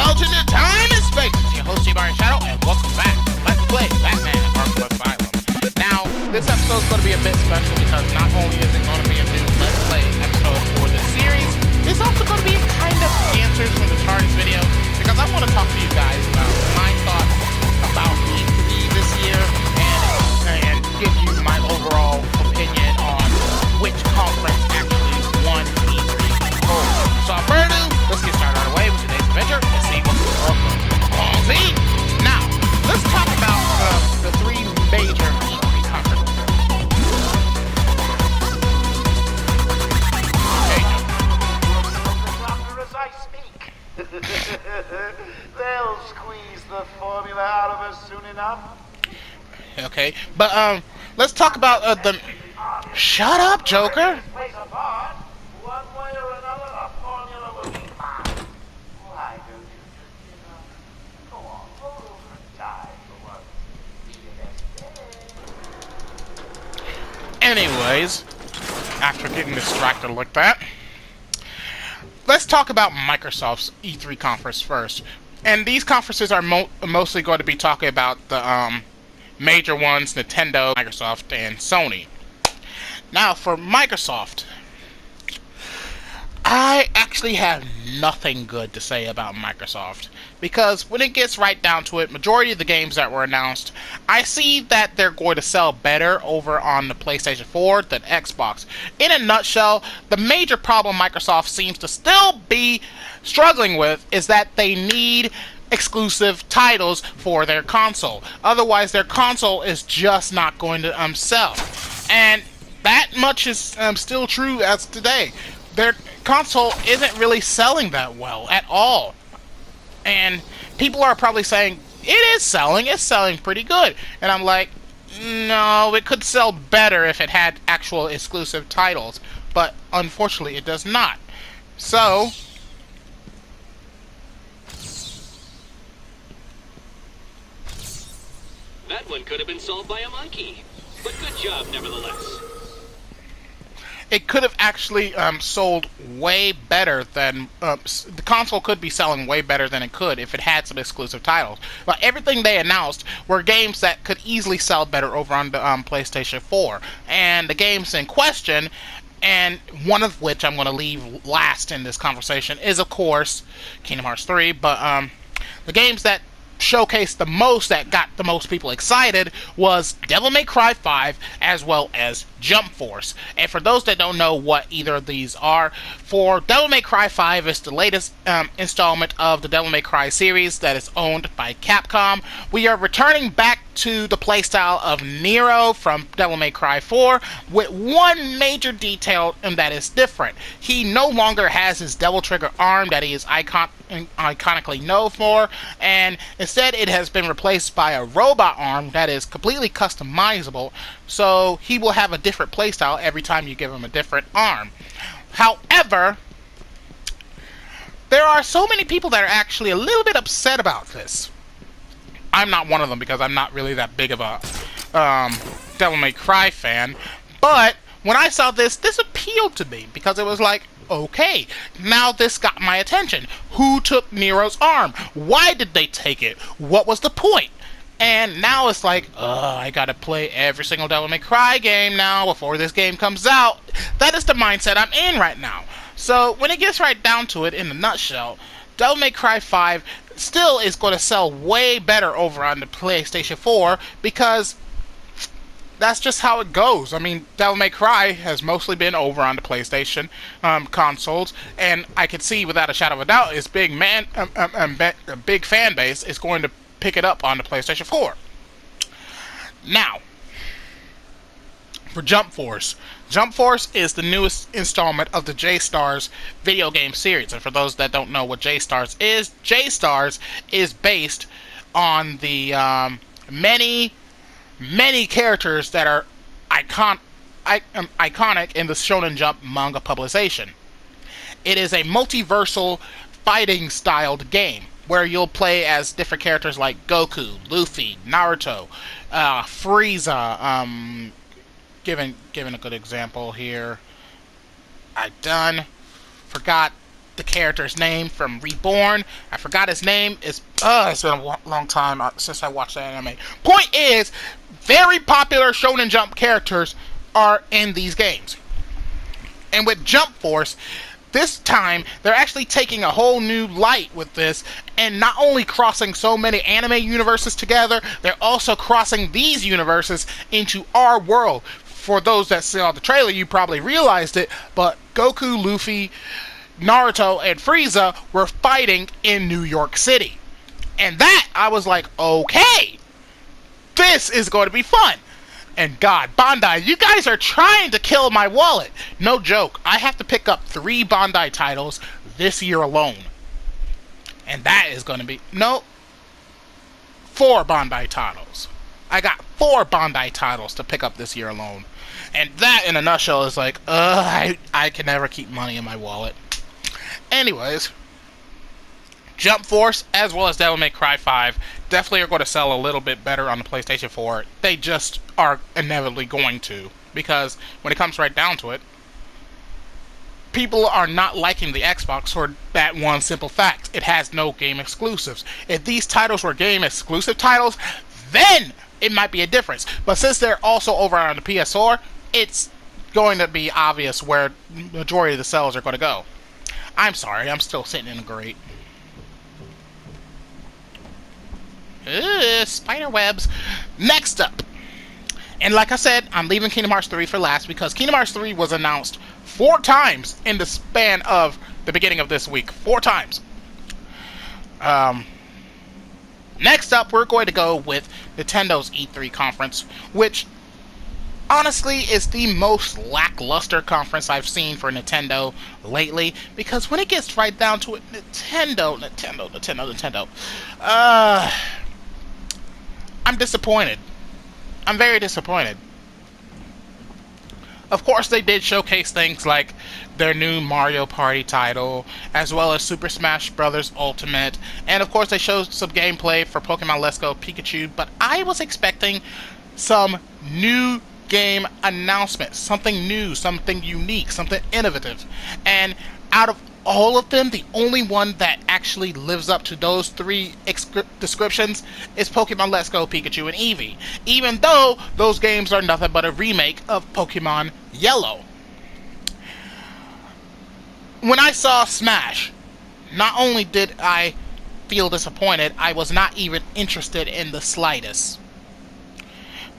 alternate time and space. It's your host, TheAmariaShadow, and welcome back to Let's Play Batman Arkham Asylum. Now, this episode is going to be a bit special because not only is it going to be a new Let's Play episode for this series, it's also going to be kind of answers from the Charlie's video, because I want to talk to you guys about my thoughts about E3 this year, and give you my overall opinion on which conference actually won E3 gold. So without further ado, let's get started right away with today's adventure and see what's in store for all Z. Now, let's talk about the three major E3 conferences. Okay, Doctor, as I speak. They'll squeeze the formula out of us soon enough. okay, but let's talk about the. Shut up, Joker. Plays a part. One way or another, the formula will be mine. Why don't you just, go on, roll over and die for once. Be the next day. Anyways, after getting distracted like that, let's talk about Microsoft's E3 conference first. And these conferences are mostly going to be talking about the major ones: Nintendo, Microsoft, and Sony. Now, for Microsoft, I actually have nothing good to say about Microsoft, because when it gets right down to it, majority of the games that were announced, I see that they're going to sell better over on the PlayStation 4 than Xbox. In a nutshell, the major problem Microsoft seems to still be struggling with is that they need exclusive titles for their console. Otherwise, their console is just not going to sell. And that much is still true as today. Their console isn't really selling that well at all. And people are probably saying, it is selling, it's selling pretty good. And I'm like, no, it could sell better if it had actual exclusive titles. But unfortunately, it does not. So that one could have been solved by a monkey. But good job, nevertheless. it could have actually sold way better than the console could be selling way better than it could if it had some exclusive titles. But everything they announced were games that could easily sell better over on the PlayStation 4, and the games in question, and one of which I'm going to leave last in this conversation, is of course Kingdom Hearts 3. But the games that showcased the most, that got the most people excited, was Devil May Cry 5 as well as Jump Force. And for those that don't know what either of these are, for Devil May Cry 5 is the latest installment of the Devil May Cry series that is owned by Capcom. We are returning back to the playstyle of Nero from Devil May Cry 4 with one major detail, and that is different. He no longer has his Devil Trigger arm that he is iconically known for, and instead it has been replaced by a robot arm that is completely customizable, so he will have a different playstyle every time you give him a different arm. However, there are so many people that are actually a little bit upset about this. I'm not one of them because I'm not really that big of a Devil May Cry fan, but when I saw this appealed to me because it was like, okay, now this got my attention. Who took Nero's arm? Why did they take it? What was the point? And now it's like, I gotta play every single Devil May Cry game now before this game comes out. That is the mindset I'm in right now. So when it gets right down to it, in a nutshell, Devil May Cry 5 still is going to sell way better over on the PlayStation 4 because that's just how it goes. I mean, Devil May Cry has mostly been over on the PlayStation consoles, and I can see without a shadow of a doubt its big fan base is going to pick it up on the PlayStation 4. Now, for Jump Force. Jump Force is the newest installment of the J-Stars video game series. And for those that don't know what J-Stars is based on the many characters that are iconic in the Shonen Jump manga publication. It is a multiversal fighting styled game where you'll play as different characters like Goku, Luffy, Naruto, Frieza. Giving a good example here. I forgot the character's name from Reborn. I forgot his name. It's been a long time since I watched that anime. Point is, very popular Shonen Jump characters are in these games. And with Jump Force, this time they're actually taking a whole new light with this, and not only crossing so many anime universes together, they're also crossing these universes into our world. For those that saw the trailer, you probably realized it, but Goku, Luffy, Naruto, and Frieza were fighting in New York City. And that, I was like, okay, this is going to be fun. And God, Bandai, you guys are trying to kill my wallet. No joke. I have to pick up 3 Bandai titles this year alone. And that is going to be... No. 4 Bandai titles. I got 4 Bandai titles to pick up this year alone. And that, in a nutshell, is like, I can never keep money in my wallet. Anyways... Jump Force, as well as Devil May Cry 5, definitely are going to sell a little bit better on the PlayStation 4. They just are inevitably going to. Because when it comes right down to it, people are not liking the Xbox for that one simple fact. It has no game exclusives. If these titles were game exclusive titles, then it might be a difference. But since they're also over on the PS4, it's going to be obvious where the majority of the sales are going to go. I'm sorry, I'm still sitting in a grate. Spider webs. Next up, and like I said, I'm leaving Kingdom Hearts 3 for last because Kingdom Hearts 3 was announced 4 times in the span of the beginning of this week. 4 times. Next up, we're going to go with Nintendo's E3 conference, which honestly is the most lackluster conference I've seen for Nintendo lately, because when it gets right down to it, Nintendo. I'm disappointed. I'm very disappointed. Of course, they did showcase things like their new Mario Party title, as well as Super Smash Bros. Ultimate, and of course they showed some gameplay for Pokemon Let's Go Pikachu, but I was expecting some new game announcement, something new, something unique, something innovative. And out of all of them, the only one that actually lives up to those 3 descriptions is Pokemon Let's Go Pikachu and Eevee, even though those games are nothing but a remake of Pokemon Yellow. When I saw Smash, not only did I feel disappointed, I was not even interested in the slightest.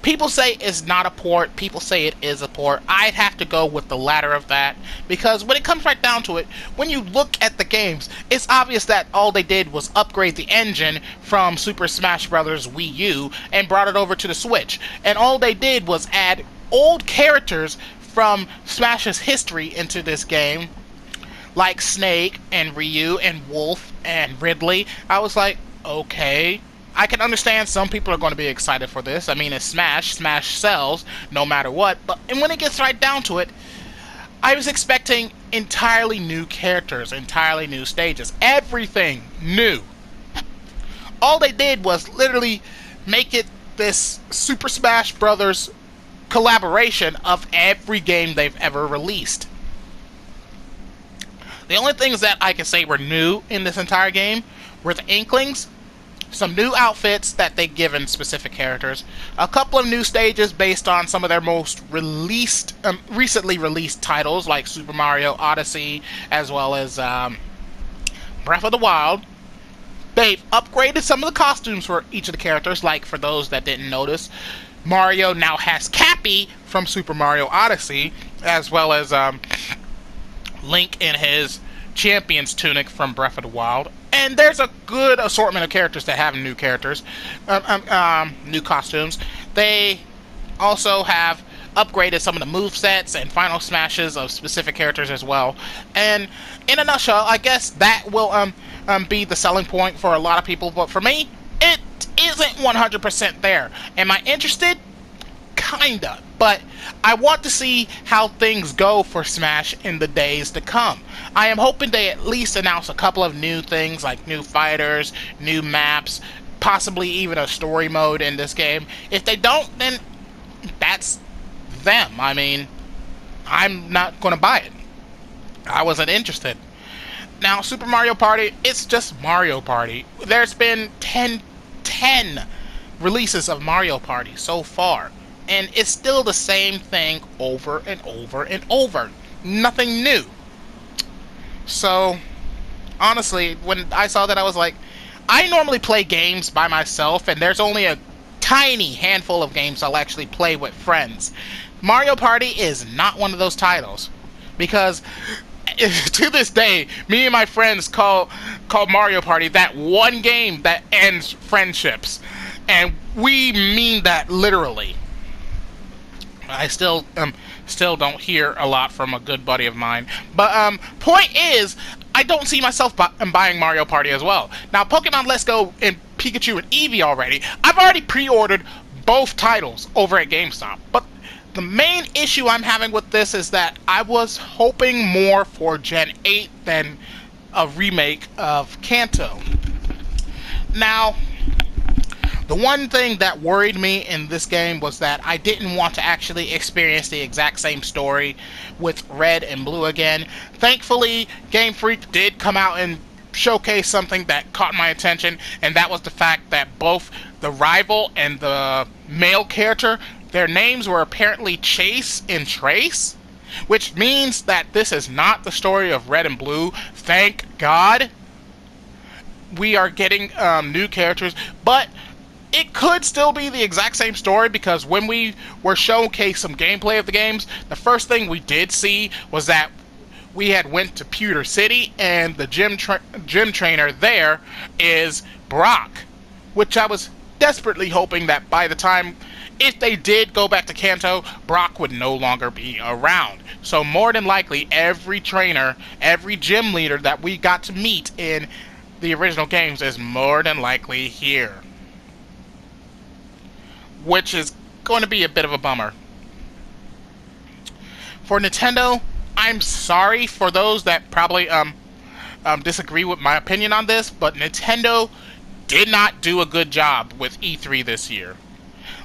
People say it's not a port, people say it is a port. I'd have to go with the latter of that, because when it comes right down to it, when you look at the games, it's obvious that all they did was upgrade the engine from Super Smash Bros. Wii U and brought it over to the Switch. And all they did was add old characters from Smash's history into this game, like Snake and Ryu and Wolf and Ridley. I was like, okay, I can understand some people are going to be excited for this. I mean, it's Smash. Smash sells no matter what. But and when it gets right down to it, I was expecting entirely new characters, entirely new stages. Everything new. All they did was literally make it this Super Smash Brothers collaboration of every game they've ever released. The only things that I can say were new in this entire game were the Inklings, some new outfits that they've given specific characters, a couple of new stages based on some of their most recently released titles like Super Mario Odyssey, as well as Breath of the Wild. They've upgraded some of the costumes for each of the characters, like for those that didn't notice, Mario now has Cappy from Super Mario Odyssey, as well as Link in his Champion's tunic from Breath of the Wild. And there's a good assortment of characters that have new characters, new costumes. They also have upgraded some of the movesets and final smashes of specific characters as well. And in a nutshell, I guess that will be the selling point for a lot of people. But for me, it isn't 100% there. Am I interested? Kinda. But I want to see how things go for Smash in the days to come. I am hoping they at least announce a couple of new things, like new fighters, new maps, possibly even a story mode in this game. If they don't, then that's them. I mean, I'm not going to buy it. I wasn't interested. Now, Super Mario Party, it's just Mario Party. There's been 10 releases of Mario Party so far, and it's still the same thing over and over and over. Nothing new. So, honestly, when I saw that, I was like, I normally play games by myself, and there's only a tiny handful of games I'll actually play with friends. Mario Party is not one of those titles, because to this day, me and my friends call Mario Party that one game that ends friendships, and we mean that literally. I still don't hear a lot from a good buddy of mine, but point is, I don't see myself buying Mario Party as well. Now, Pokemon Let's Go and Pikachu and Eevee already. I've already pre-ordered both titles over at GameStop, but the main issue I'm having with this is that I was hoping more for Gen 8 than a remake of Kanto. Now, the one thing that worried me in this game was that I didn't want to actually experience the exact same story with Red and Blue again. Thankfully, Game Freak did come out and showcase something that caught my attention, and that was the fact that both the rival and the male character, their names were apparently Chase and Trace, which means that this is not the story of Red and Blue. Thank God. We are getting new characters, but it could still be the exact same story, because when we were showcased some gameplay of the games, the first thing we did see was that we had went to Pewter City, and the gym trainer there is Brock, which I was desperately hoping that by the time, if they did go back to Kanto, Brock would no longer be around. So more than likely, every trainer, every gym leader that we got to meet in the original games is more than likely here, which is going to be a bit of a bummer. For Nintendo, I'm sorry for those that probably disagree with my opinion on this, but Nintendo did not do a good job with E3 this year.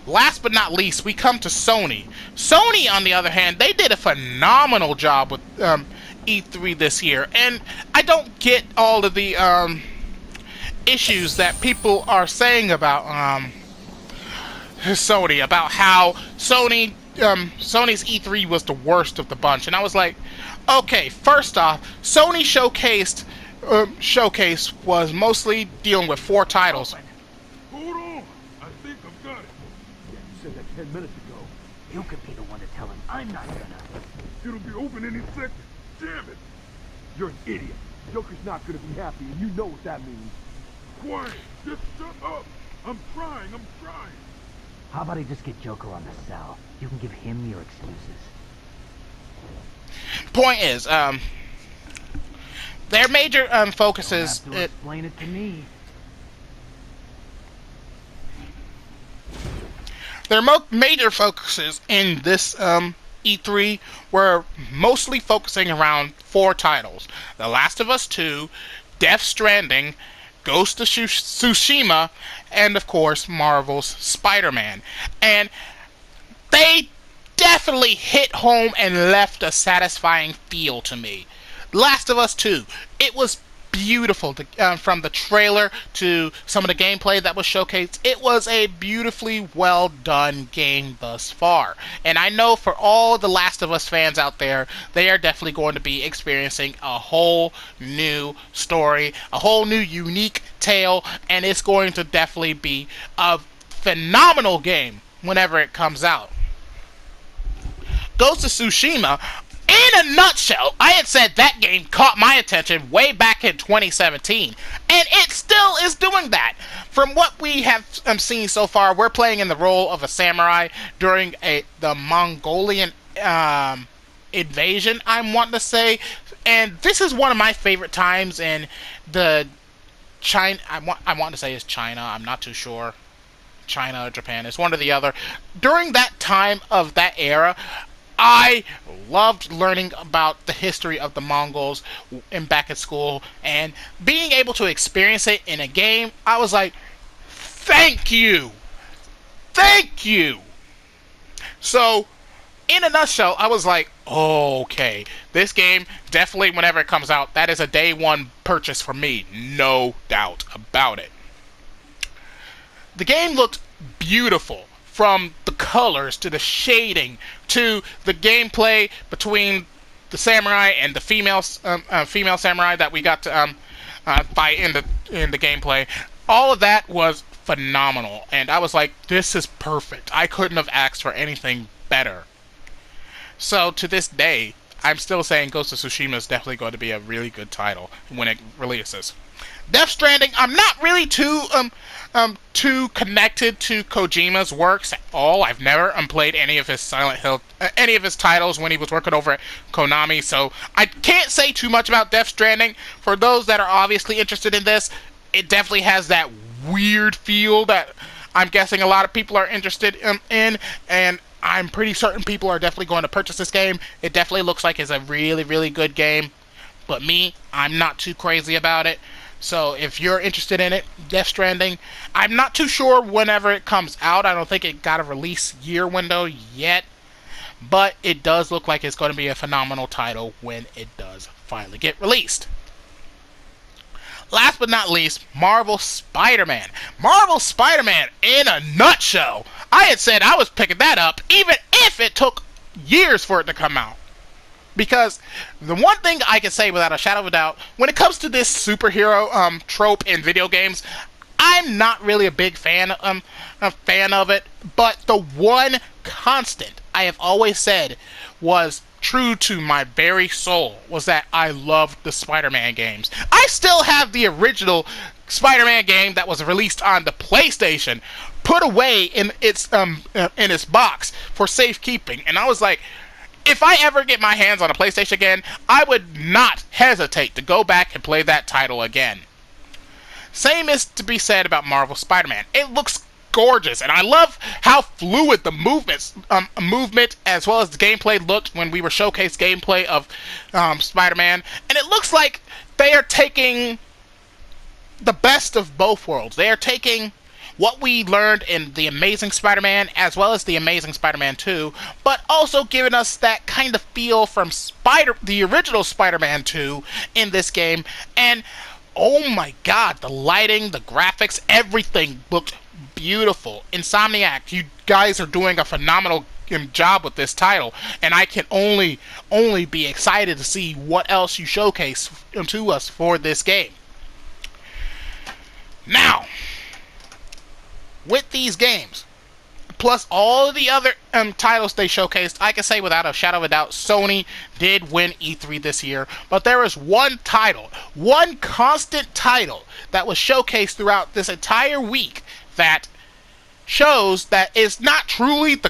Last but not least, we come to Sony. Sony, on the other hand, they did a phenomenal job with E3 this year, and I don't get all of the issues that people are saying about Sony, about how Sony's E3 was the worst of the bunch. And I was like, okay, first off, Sony showcase was mostly dealing with 4 titles. Hold on, I think I've got it. You said that 10 minutes ago. You could be the one to tell him. I'm not gonna. It'll be open any second. Damn it. You're an idiot. Joker's not gonna be happy, and you know what that means. Quiet. Just shut up. I'm trying. How about I just get Joker on the cell? You can give him your excuses. Point is, their major focuses. You don't have to explain it to me. Their major focuses in this E3 were mostly focusing around 4 titles: The Last of Us 2, Death Stranding, Ghost of Tsushima, and of course Marvel's Spider-Man. And they definitely hit home and left a satisfying feel to me. Last of Us 2, it was beautiful from the trailer to some of the gameplay that was showcased. It was a beautifully well done game thus far, and I know for all the Last of Us fans out there, they are definitely going to be experiencing a whole new story, a whole new unique tale, and it's going to definitely be a phenomenal game whenever it comes out. Ghost of Tsushima, in a nutshell, I had said that game caught my attention way back in 2017, and it still is doing that. From what we have seen so far, we're playing in the role of a samurai during the Mongolian invasion, I'm wanting to say, and this is one of my favorite times in the China. I want to say it's China. I'm not too sure. China or Japan. It's one or the other. During that time of that era, I loved learning about the history of the Mongols back at school, and being able to experience it in a game, I was like, thank you! Thank you! So, in a nutshell, I was like, oh, okay, this game, definitely whenever it comes out, that is a day one purchase for me. No doubt about it. The game looked beautiful, from the colors to the shading to the gameplay between the samurai and the female samurai that we got to fight in the gameplay. All of that was phenomenal, and I was like, this is perfect. I couldn't have asked for anything better. So to this day, I'm still saying Ghost of Tsushima is definitely going to be a really good title when it releases. Death Stranding, I'm not really too connected to Kojima's works at all. I've never played any of his Silent Hill, any of his titles when he was working over at Konami, so I can't say too much about Death Stranding. For those that are obviously interested in this, it definitely has that weird feel that I'm guessing a lot of people are interested in, and I'm pretty certain people are definitely going to purchase this game. It definitely looks like it's a really, really good game, but me, I'm not too crazy about it. So if you're interested in it, Death Stranding, I'm not too sure whenever it comes out. I don't think it got a release year window yet, but it does look like it's going to be a phenomenal title when it does finally get released. Last but not least, Marvel Spider-Man. Marvel Spider-Man in a nutshell. I had said I was picking that up even if it took years for it to come out. Because the one thing I can say without a shadow of a doubt, when it comes to this superhero trope in video games, I'm not really a big fan of it. But the one constant I have always said was true to my very soul was that I loved the Spider-Man games. I still have the original Spider-Man game that was released on the PlayStation put away in its box for safekeeping, and I was like, if I ever get my hands on a PlayStation again, I would not hesitate to go back and play that title again. Same is to be said about Marvel Spider-Man. It looks gorgeous, and I love how fluid the movement as well as the gameplay looked when we were showcased gameplay of Spider-Man, and it looks like they are taking the best of both worlds. They are taking what we learned in The Amazing Spider-Man as well as The Amazing Spider-Man 2, but also giving us that kind of feel from the original Spider-Man 2 in this game. And oh my god, the lighting, the graphics, everything looked beautiful. Insomniac, you guys are doing a phenomenal job with this title, and I can only be excited to see what else you showcase to us for this game. Now, with these games, plus all of the other titles they showcased, I can say without a shadow of a doubt, Sony did win E3 this year. But there is one title, one constant title that was showcased throughout this entire week that shows that it's not truly the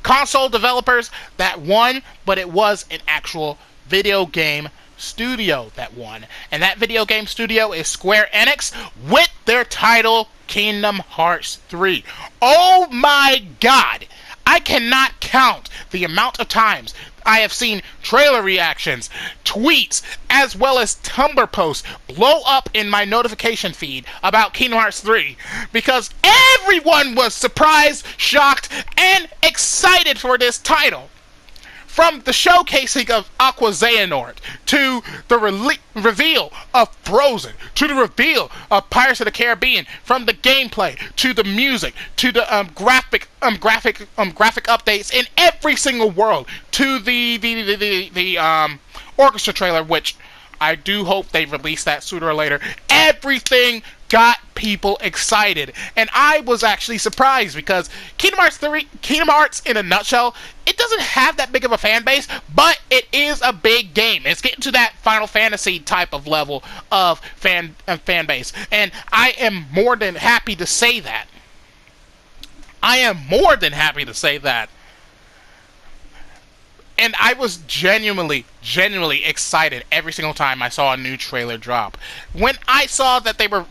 console developers that won, but it was an actual video game studio that won. And that video game studio is Square Enix with their title Kingdom Hearts 3. Oh my god! I cannot count the amount of times I have seen trailer reactions, tweets, as well as Tumblr posts blow up in my notification feed about Kingdom Hearts 3 because everyone was surprised, shocked, and excited for this title. From the showcasing of Aqua Xehanort, to the reveal of Frozen, to the reveal of Pirates of the Caribbean, from the gameplay, to the music, to the graphic updates in every single world, to the orchestra trailer, which I do hope they release that sooner or later. Everything got people excited, and I was actually surprised because Kingdom Hearts in a nutshell, it doesn't have that big of a fan base, but it is a big game. It's getting to that Final Fantasy type of level of fan base, and I am more than happy to say that. And I was genuinely excited every single time I saw a new trailer drop. When I saw that they were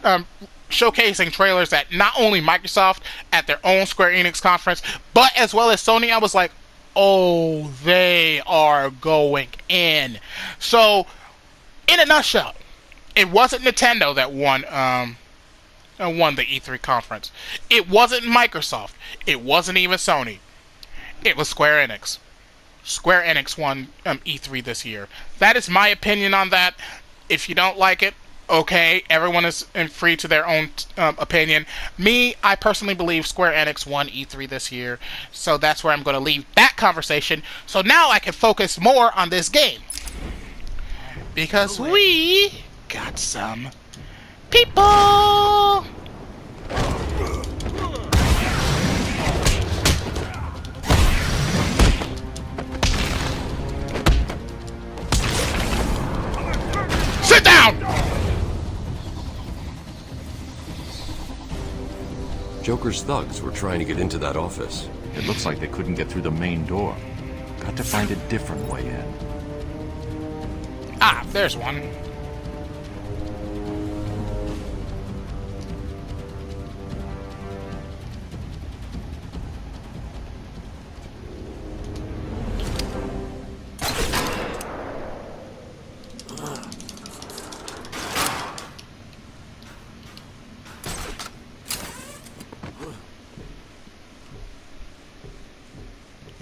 showcasing trailers at not only Microsoft at their own Square Enix conference, but as well as Sony, I was like, oh, they are going in. So, in a nutshell, it wasn't Nintendo that won the E3 conference. It wasn't Microsoft. It wasn't even Sony. It was Square Enix. Square Enix won E3 this year. That is my opinion on that. If you don't like it, okay, everyone is free to their own opinion. Me, I personally believe Square Enix won E3 this year, so that's where I'm going to leave that conversation. So now I can focus more on this game. Because we got some people! Sit down! Joker's thugs were trying to get into that office. It looks like they couldn't get through the main door. Got to find a different way in. Ah, there's one.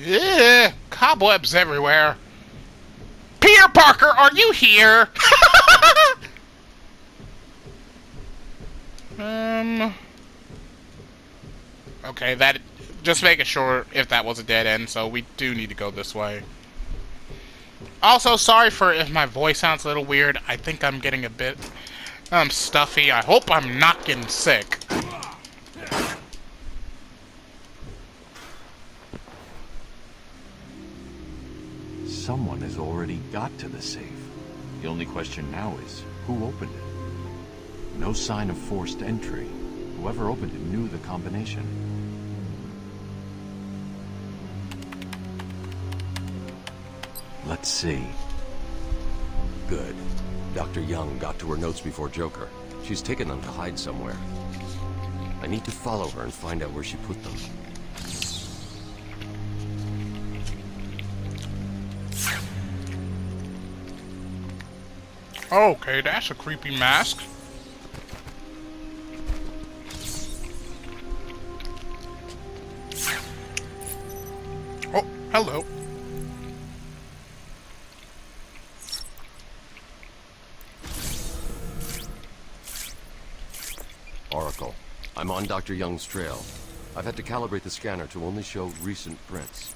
Yeah, cobwebs everywhere. Peter Parker, are you here? Okay, that just making sure if that was a dead end, so we do need to go this way. Also, sorry for if my voice sounds a little weird. I think I'm getting a bit stuffy. I hope I'm not getting sick. Someone has already got to the safe. The only question now is, who opened it? No sign of forced entry. Whoever opened it knew the combination. Let's see. Good. Dr. Young got to her notes before Joker. She's taken them to hide somewhere. I need to follow her and find out where she put them. Okay, that's a creepy mask. Oh, hello. Oracle, I'm on Dr. Young's trail. I've had to calibrate the scanner to only show recent prints.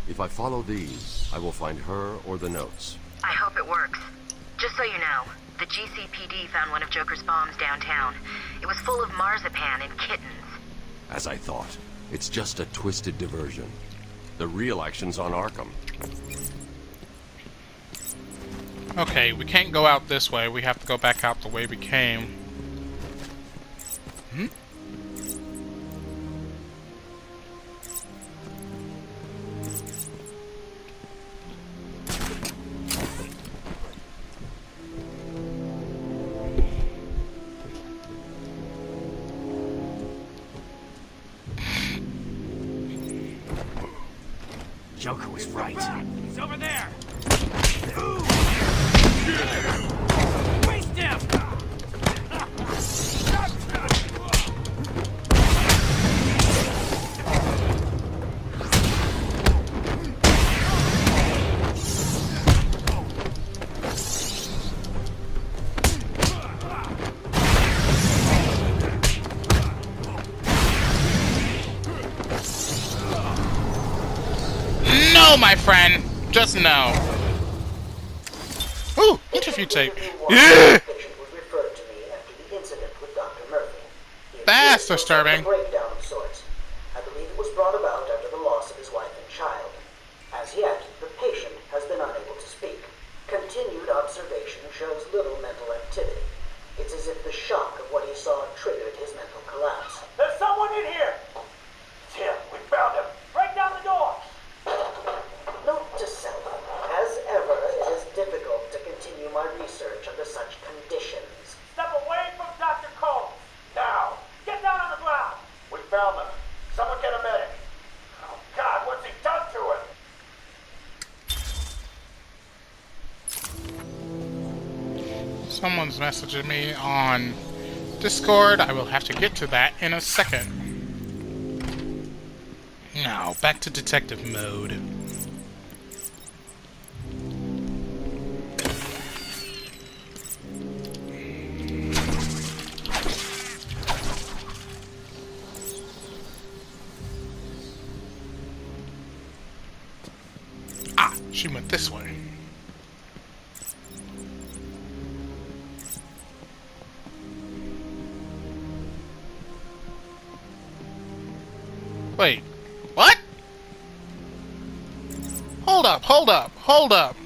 If I follow these, I will find her or the notes. I hope it works. Just so you know, the GCPD found one of Joker's bombs downtown. It was full of marzipan and kittens. As I thought, it's just a twisted diversion. The real action's on Arkham. Okay, we can't go out this way. We have to go back out the way we came. Hmm? Joker was right. He's over there! Waste him! No, my friend! Just no. Ooh, interview tape. Yeah! Was referred to me after the incident with Dr. Murphy. That's disturbing. A breakdown of sorts. I believe it was brought about after the loss of his wife and child. As yet, the patient has been unable to speak. Continued observation shows little mental activity. It's as if the shock of what he saw triggered his mental collapse. There's someone in here! Tim, we found him! Break down the door! Note to self, as ever, it is difficult to continue my research under such conditions. Step away from Dr. Combs! Now! Get down on the ground! We found them. Someone get a medic. Oh, God, what's he done to him? Someone's messaging me on Discord. I will have to get to that in a second. Now, back to detective mode. Ah, she went this way. Wait, what? Hold up, hold up, hold up.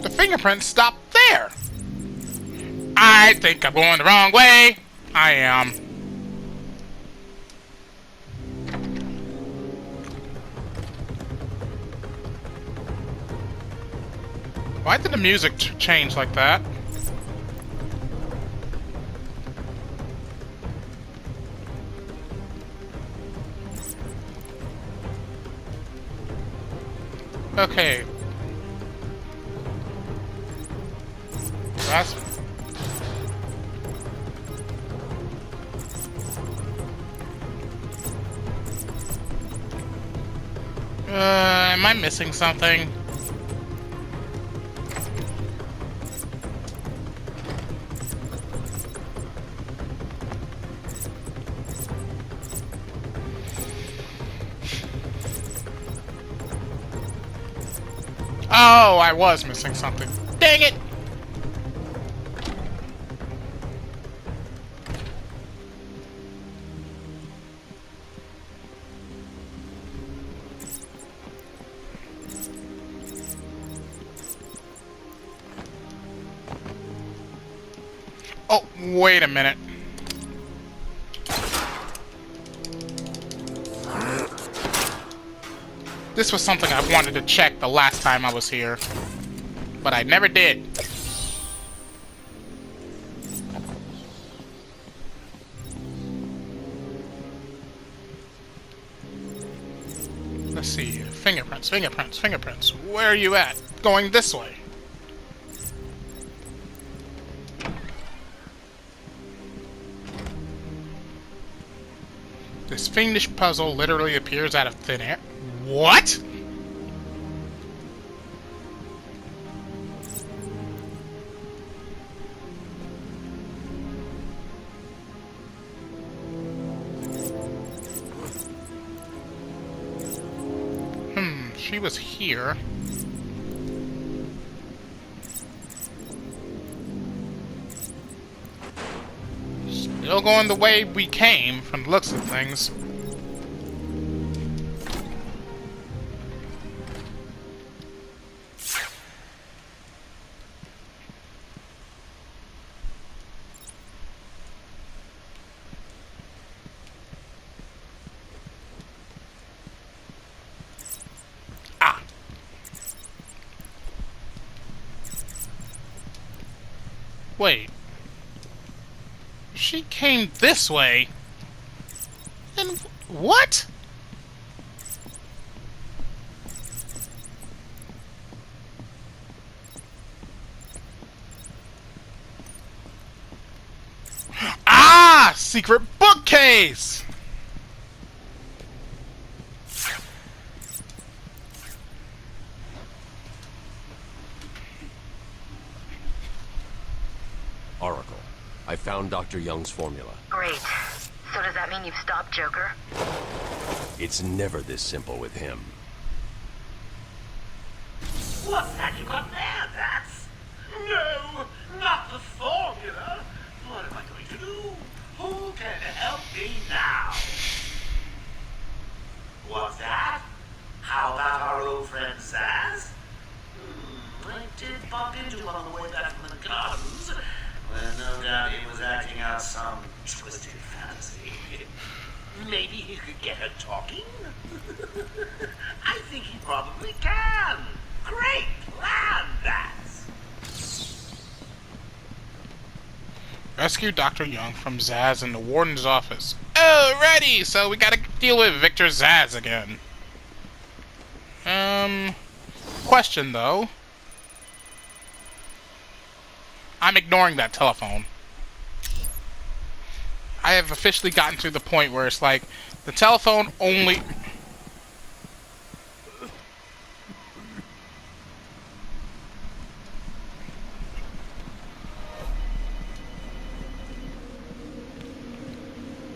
The fingerprints stop there. I think I'm going the wrong way. I am. Why did the music change like that? Okay. That's... am I missing something? Oh, I was missing something. Dang it! Oh, wait a minute. This was something I wanted to check the last time I was here, but I never did. Let's see. Fingerprints, fingerprints, fingerprints. Where are you at? Going this way. This fiendish puzzle literally appears out of thin air. What? She was here. Still going the way we came, from the looks of things. Wait. She came this way. And what? Ah! Secret bookcase! Oracle, I found Dr. Young's formula. Great. So does that mean you've stopped Joker? It's never this simple with him. What's that you got there, Bats? No, not the formula. What am I going to do? Who can help me now? What's that? How about our old friend Zaz? I did bump into him on the way back from the gardens, when no doubt he was acting out some twisted fantasy. Maybe he could get her talking? I think he probably can. Great plan, Bats. Rescue Dr. Young from Zaz in the warden's office. Alrighty, so we gotta deal with Victor Zaz again. Question though. I'm ignoring that telephone. I have officially gotten to the point where it's like the telephone only.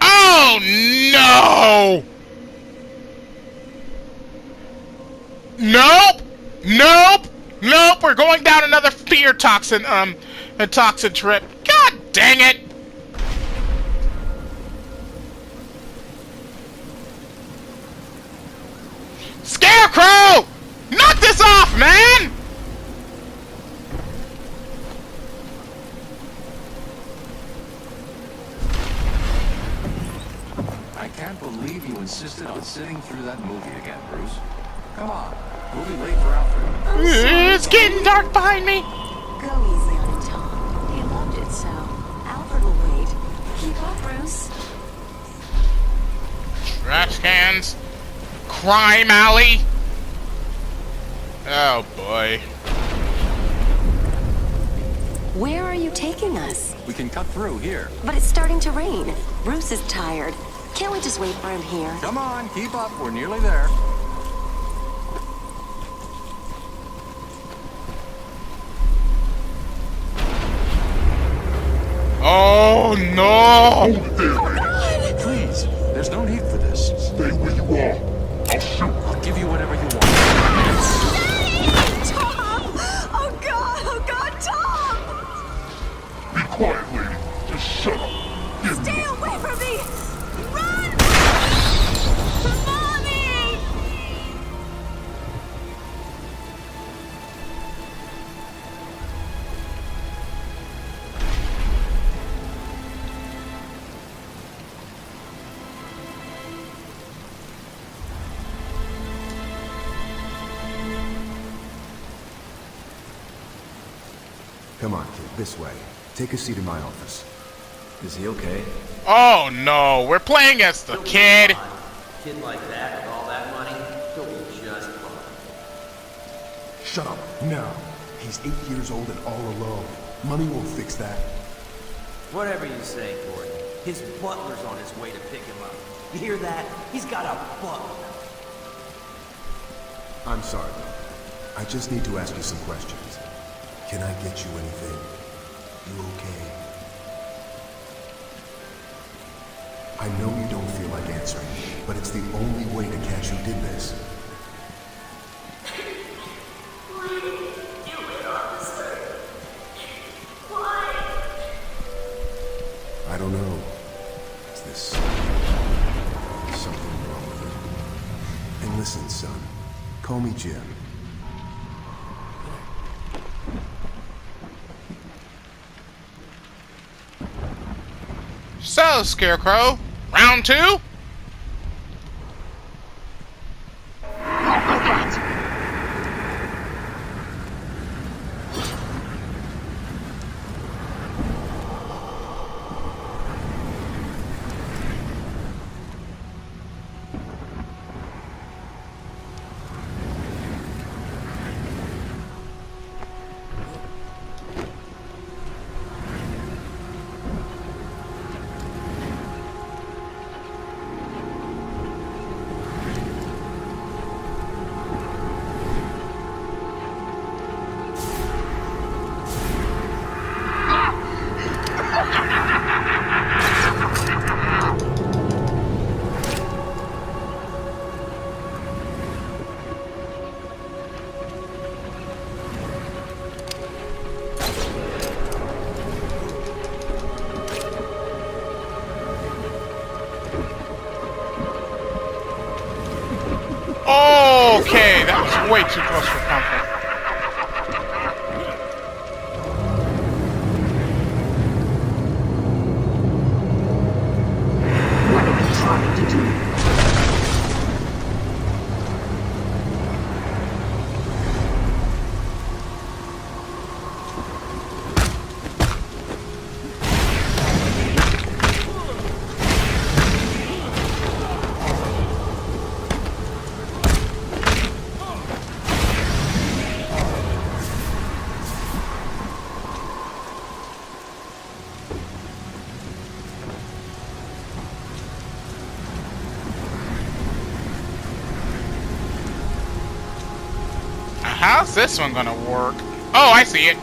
Oh no! Nope! Nope! Nope! We're going down another fear toxin, a toxin trip. God dang it! Scarecrow! Knock this off, man! I can't believe you insisted on sitting through that movie again, Bruce. Come on, we'll be late for Alfred. It's getting dark behind me. Go easy on it, Tom. He loved it so. Alfred will wait. Keep up, Bruce. Trash cans. Crime alley. Oh boy. Where are you taking us? We can cut through here. But it's starting to rain. Bruce is tired. Can't we just wait for him here? Come on, keep up. We're nearly there. Oh no! Please, there's no need for this. Stay where you are. I'll shoot. I'll give you whatever you want. Tom! Oh God, Tom! Be quiet, lady. Just shut up. Give me. Stay away from me! Run! Mommy! Come on, kid, this way. Take a seat in my office. Is he okay? Oh no, we're playing as the kid. A kid like that with all that money, he'll be just fine. Shut up. No. He's 8 years old and all alone. Money won't fix that. Whatever you say, Gordon. His butler's on his way to pick him up. You hear that? He's got a butler. I'm sorry, though. I just need to ask you some questions. Can I get you anything? You okay? I know you don't feel like answering, but it's the only way to catch who did this. I don't know. Is this something wrong with it? And listen, son. Call me Jim. So, Scarecrow, round two? Okay, that was way too close for comfort. What are you trying to do? how's this one gonna work? Oh, I see it.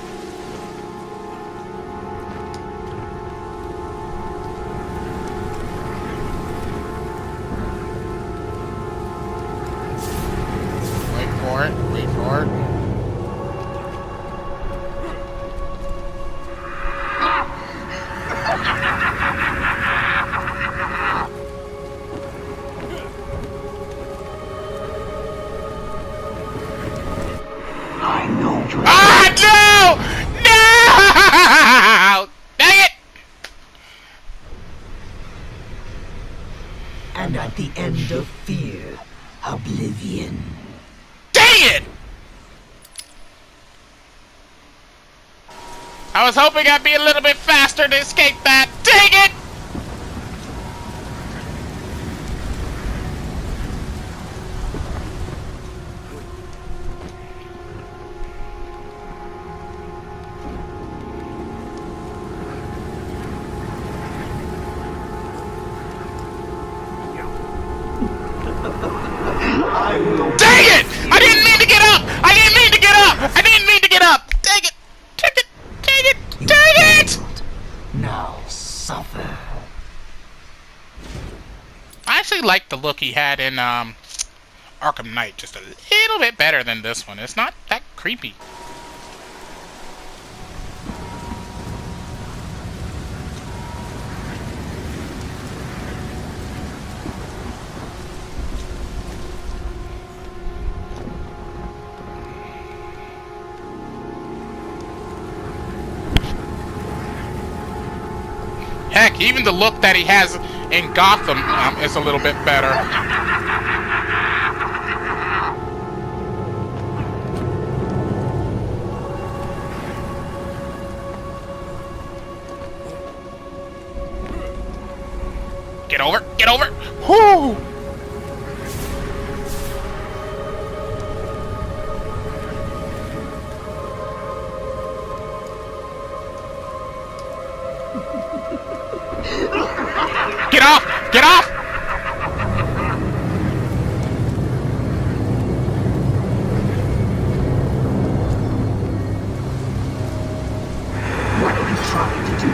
Wait for it, wait for it. Ah, no! No! Dang it! And at the end of fear, oblivion. Dang it! I was hoping I'd be a little bit faster to escape that. Dang it! Dang it! I didn't mean to get up! I didn't mean to get up! I didn't mean to get up! Dang it! Dang it! Dang it! Dang it! Now suffer. I actually like the look he had in Arkham Knight just a little bit better than this one. It's not that creepy. Heck, even the look that he has in Gotham is a little bit better. Get over! Get over! Whoo! Get off! Get off! What are you trying to do?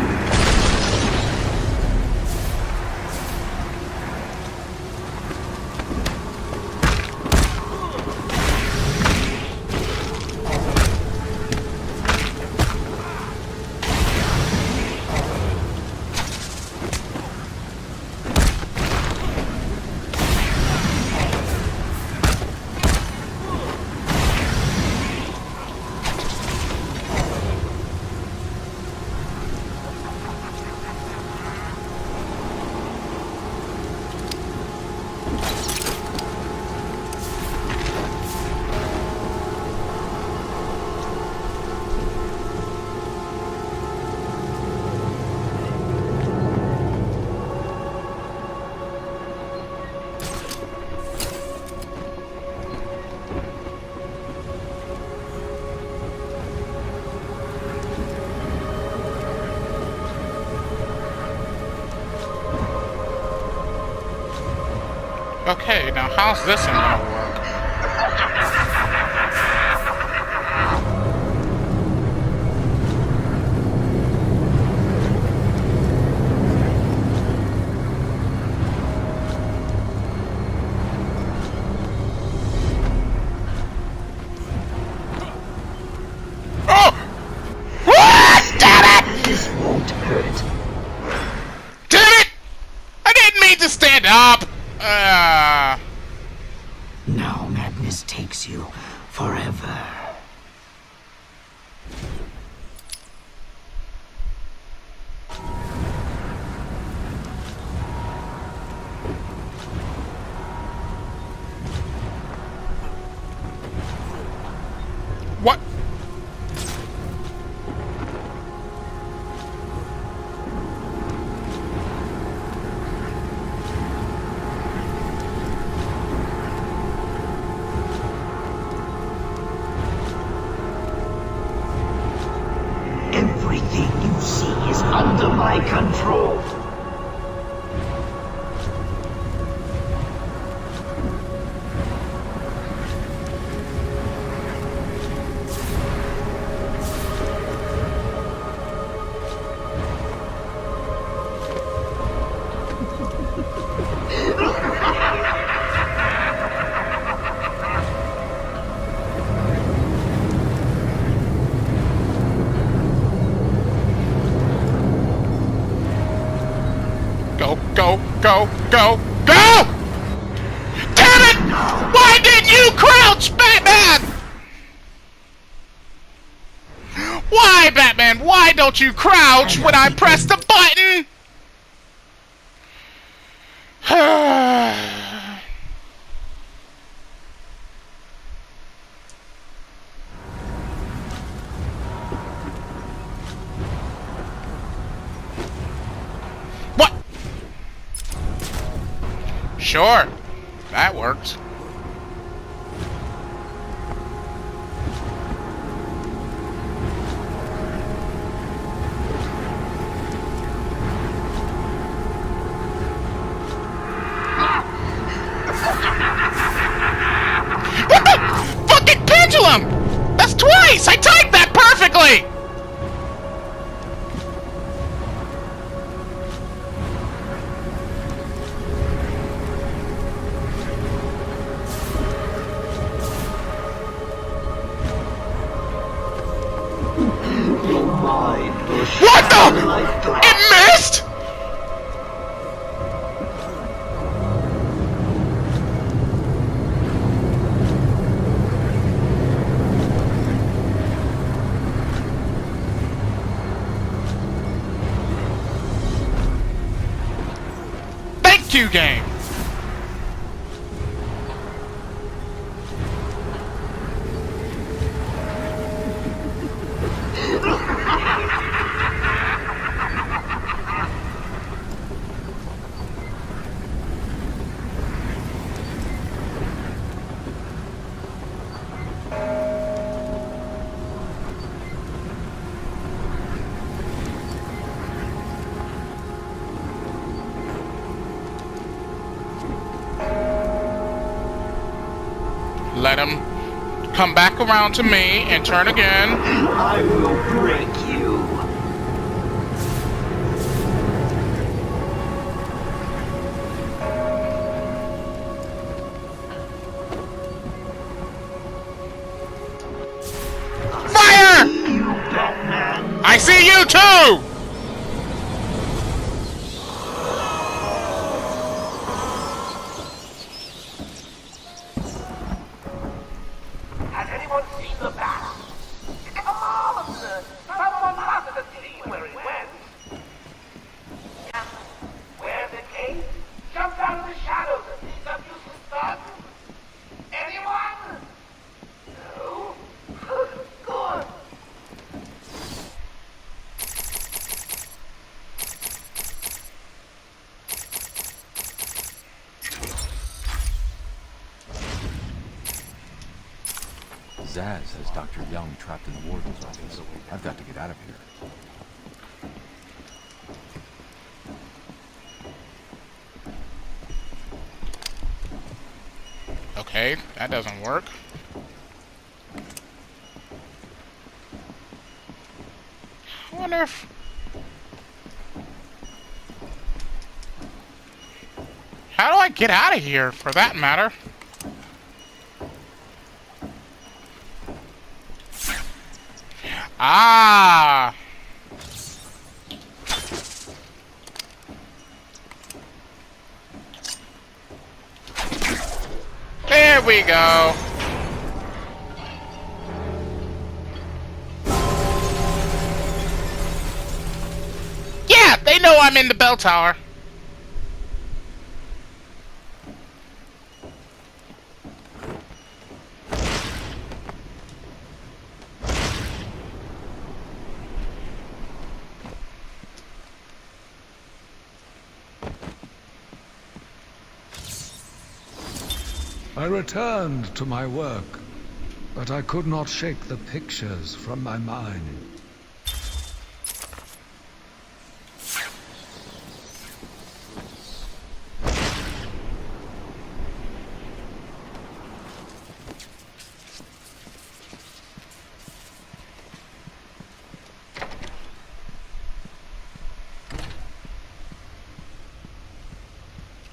Okay, now how's this one gonna work? Oh! What? Damn it! This won't hurt. Damn it! I didn't mean to stand up! Now madness takes you forever. What? Go! Go! Go! Damn it! Why didn't you crouch, Batman? Why, Batman? Why don't you crouch when I press the button? What? Sure, that works. What the fucking pendulum? That's twice! I typed that perfectly! What the? It missed? Thank you, game. Let him come back around to me and turn again. I will break you. Fire! I see you too! Has anyone seen the bat? Come on! Someone must have seen where it went. Where the cave? Jumped out of the shadows and picked up useless thugs? Anyone? No? Good. Zaz has Dr. Young trapped in the warden's office. I've got to get out of here. Okay, that doesn't work. I wonder if... How do I get out of here, for that matter? Ah! There we go. Yeah, they know I'm in the bell tower. I returned to my work, but I could not shake the pictures from my mind.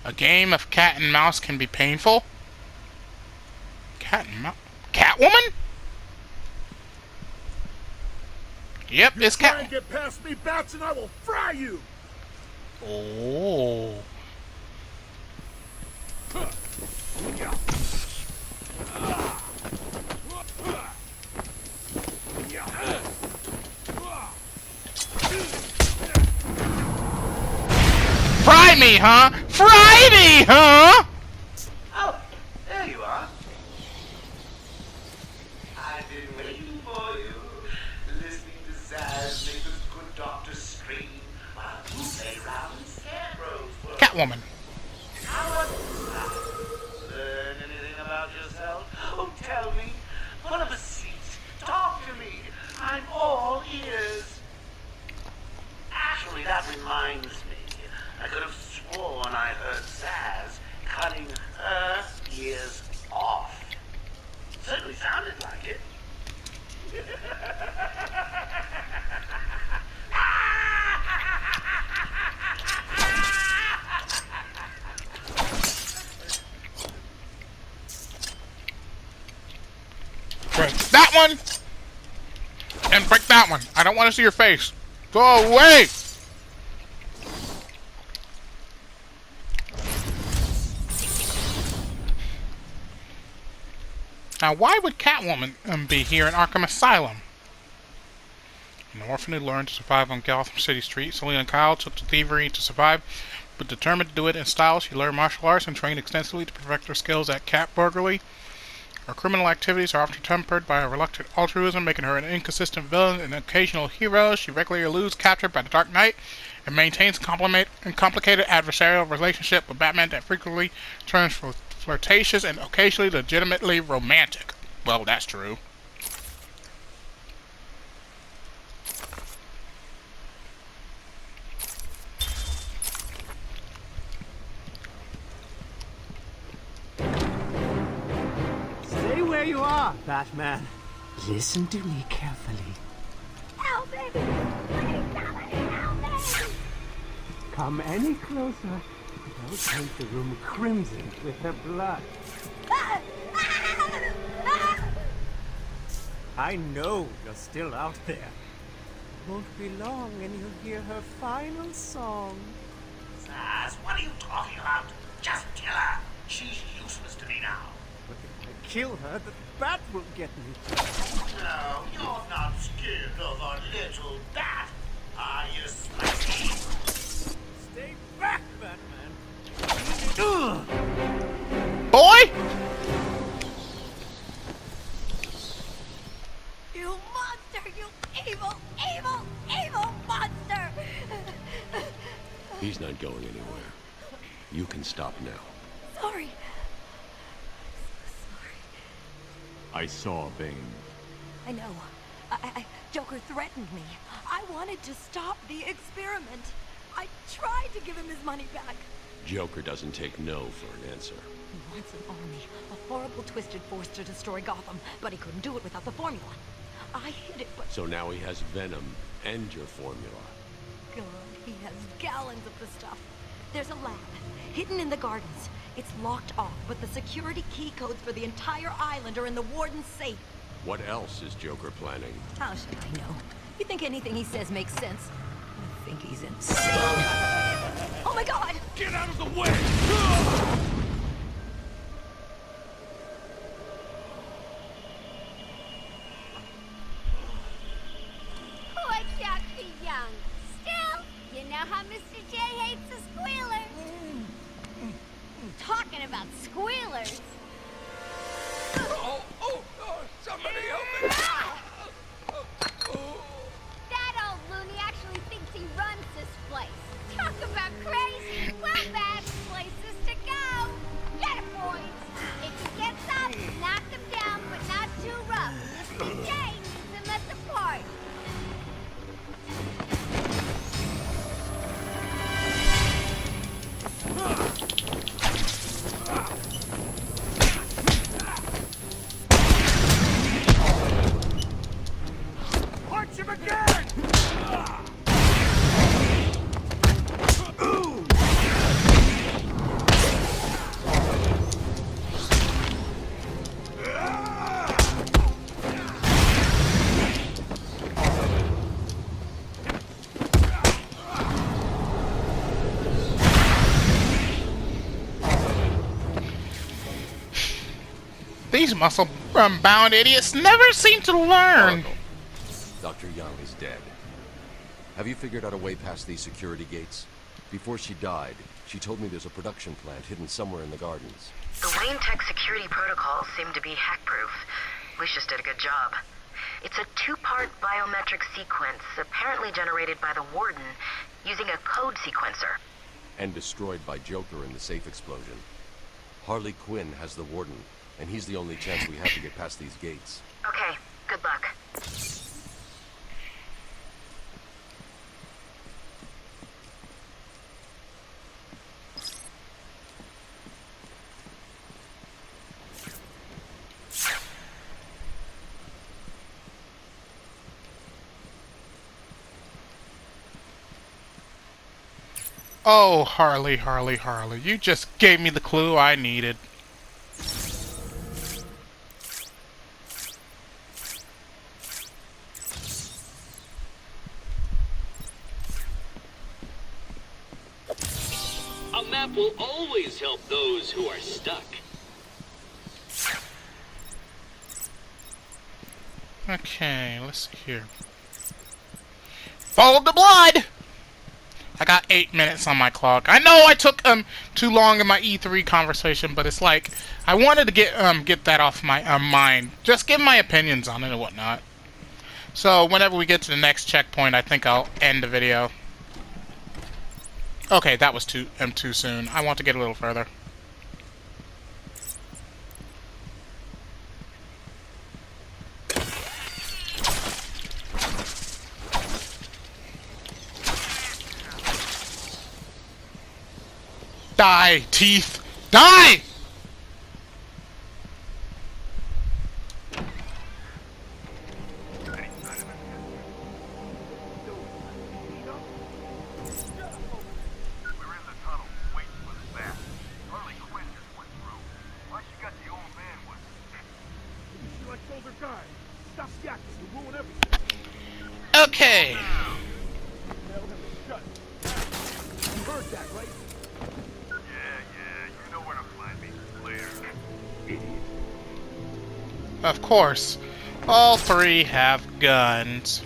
A game of cat and mouse can be painful. Cat and mouse? Catwoman? Yep, it's Try cat. and get past me, Bouts, and I will fry you. Oh. Fry me, huh? Fry me, huh? Oh, there you are. I've been waiting for you, listening to Zaz make the good doctor scream while you play around with scarecrows for Catwoman. How was it? Learn anything about yourself? Oh, tell me. Pull up a seat. Talk to me. I'm all ears. Actually, that reminds me. I could have sworn I heard Zaz cutting her ears off. Certainly sounded like it. Break that one! And break that one. I don't want to see your face. Go away! Now, why would Catwoman be here in Arkham Asylum? An orphan who learned to survive on Gotham City Street, Selena Kyle took to thievery to survive, but determined to do it in style, she learned martial arts and trained extensively to perfect her skills at cat burglary. Her criminal activities are often tempered by a reluctant altruism, making her an inconsistent villain and occasional hero. She regularly eludes capture by the Dark Knight and maintains a complicated adversarial relationship with Batman that frequently turns flirtatious and occasionally legitimately romantic. Well, that's true. Stay where you are, Batman. Listen to me carefully. Help me! Please, somebody help me! Come any closer. I'll paint the room crimson with her blood. I know you're still out there. Won't be long and you'll hear her final song. Zaz, what are you talking about? Just kill her. She's useless to me now. But if I kill her, the bat will get me. No, you're not scared of a little bat, are you, Spiky? Stay back, Batman. Boy! You monster! You evil, evil, evil monster! He's not going anywhere. You can stop now. Sorry. I saw Bane. I know. Joker threatened me. I wanted to stop the experiment. I tried to give him his money back. Joker doesn't take no for an answer. He wants an army, a horrible twisted force to destroy Gotham, but he couldn't do it without the formula. I hid it, but... So now he has Venom and your formula. God, he has gallons of the stuff. There's a lab, hidden in the gardens. It's locked off, but the security key codes for the entire island are in the warden's safe. What else is Joker planning? How should I know? You think anything he says makes sense? I think he's insane. Oh my God! Get out of the way! Oh, I can't be young. Still, you know how Mr. J hates a squealer. Talking about squealers. Oh, somebody help me! That old loony actually thinks he runs this place. Talk about crazy. Well, bad places to go. Get it, boys. If he gets up, knock him down, but not too rough. Mr. J needs him at the party. Punch him again! These muscle-bound idiots never seem to learn. Dr. Young is dead. Have you figured out a way past these security gates? Before she died, She told me there's a production plant hidden somewhere in the gardens. The Wayne Tech security protocols seem to be hack-proof. Lucius did a good job. It's a two-part biometric sequence, apparently generated by the Warden, using a code sequencer. And destroyed by Joker in the safe explosion. Harley Quinn has the Warden, and he's the only chance we have to get past these gates. Okay, good luck. Oh, Harley, Harley, Harley. You just gave me the clue I needed. A map will always help those who are stuck. Okay, let's see here. Follow the blood! I got 8 minutes on my clock. I know I took too long in my E3 conversation, but it's like I wanted to get that off my mind. Just give my opinions on it and whatnot. So whenever we get to the next checkpoint, I think I'll end the video. Okay, that was too soon. I want to get a little further. Die, teeth! Die! Okay. Of course, all three have guns.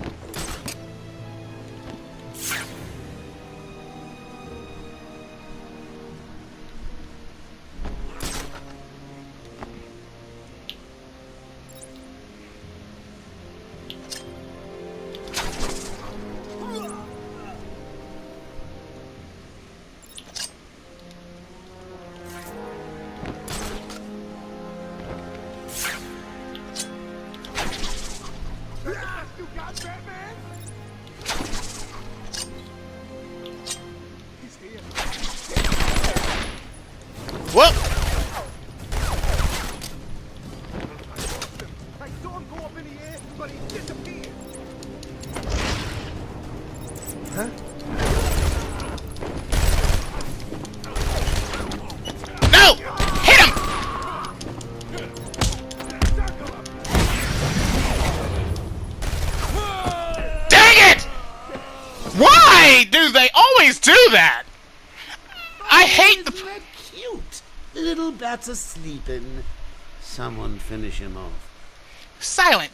Whoop! Huh? No! Hit him! Dang it! Why do they always do that? I hate the... Cute. The little bats are sleeping. Someone finish him off. Silent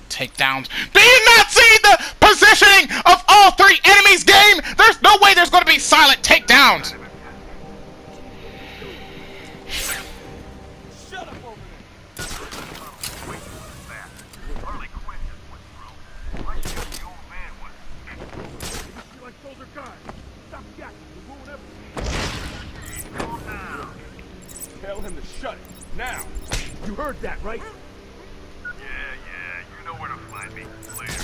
takedowns. Do you not see the positioning of all three enemies, game? There's no way there's going to be silent takedowns. Shut up over there. You like soldier guys. Stop yakking. You ruin everything. Calm down. Tell him to shut it. Now. You heard that, right? Yeah. You know where to find me. Later.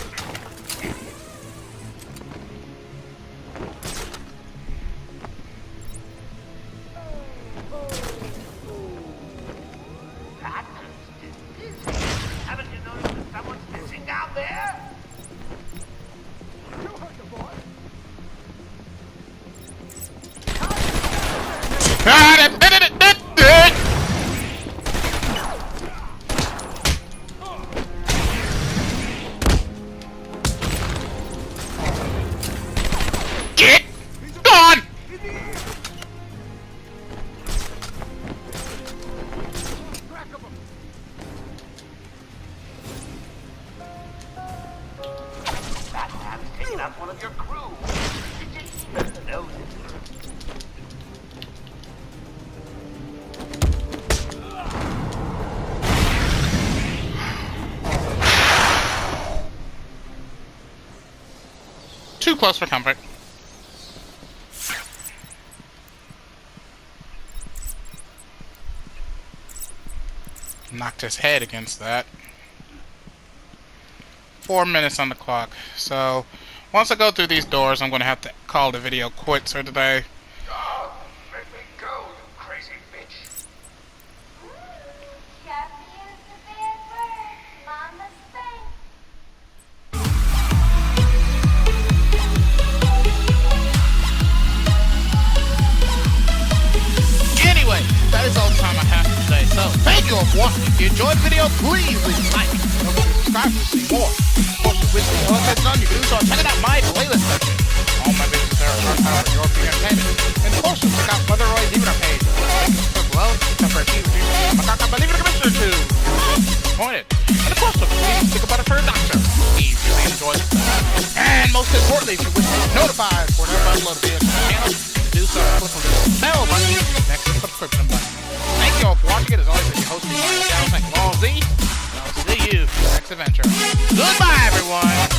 Haven't you noticed that someone's missing down there? You heard the boy. close for comfort. Knocked his head against that. 4 minutes on the clock. So, once I go through these doors, I'm going to have to call the video quits for today. Oh, let me go, you crazy bitch. Anyway, that is all the time I have for today. So, thank you all for watching. If you enjoyed the video, please leave a like. Don't forget to subscribe to see more. Of course, if you wish to know what's done, you can do so. Check it out my playlist section. All my videos there are archived for European entertainment. And of course, check out Mother Roy's Even Our page. Well, except for a few reviews, I'm not believe it, Commissioner too. Disappointed. And of course, please think about it for a doctor. He really enjoys it. And most importantly, if you wish to be notified whenever I upload a video to my channel, do so. Click on the bell button next to the subscription button. Thank you all for watching it. As always, your host, Thank you all, Z. I'll see you in the next adventure. Goodbye, everyone.